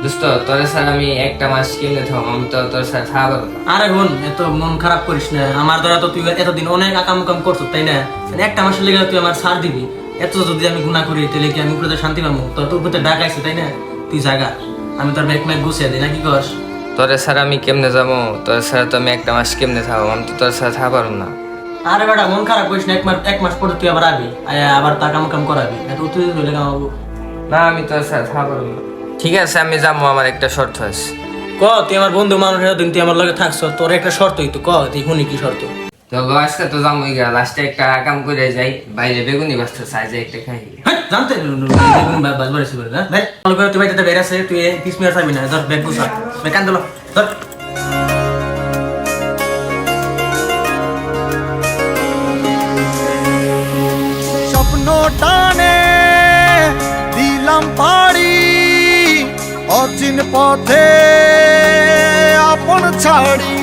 দোস্ত তোর স্যার আমি একটা মাস কেমনে থাকবো, আমি তো তোর স্যার থাকা পারবো না। আরে বোন, এত মন খারাপ করিস না। আমার দ্বারা তো তুই এতদিন অনেক আকাম কাম করছো, তাই না? একটা মাসের লেগে তুই আমার ছাড় দিবি? এত যদি আমি গুণা করি তাহলে কি আমি উপরে শান্তি পাবো? তোর তো উপরে ডাক আছে, তাই না? তুই জাগা, আমি তোর ব্যাগ ম্যাগ গুছিয়ে দিই, না কি কস? তোর স্যার আমি কেমনে যাবো, তোর স্যার তো আমি একটা মাস কেমনে থাকবো, আমি তো তোর স্যার থাকা পারবো না। আরে বেটা, মন খারাপ করিস না। এক মাস পরে তুই আবার আবি, আবার তা কাম কাম করাবি। এত তুই হইলে কামাবো না, আমি তোর স্যার থাকা পারবো না। ঠিক আছে আমি যাবো, আমার একটা শর্ত আছে। ক? তুই আমার বন্ধু মানুষ, এতদিন তুই আমার লগে থাকছ, তোর একটা শর্তই তো ক, তুই শুনি কি শর্ত? তো আজকে তো যাবো, লাস্টে একটা কাম করে যাই, বাইরে বেগুনি বাঁচতে চাই, যে একটা খাই। হ্যাঁ, জানতে বাজবার এসে বলে না ভাই। ভালো করে তুই বাইতে বের আছে, তুই পিস মিয়ার চাবি না। ধর ব্যাগ গুছা, ব্যাগ কান দিল, ধর। স্বপ্ন টানে দিলাম পাড়ি, অচিন পথে আপন ছাড়ি।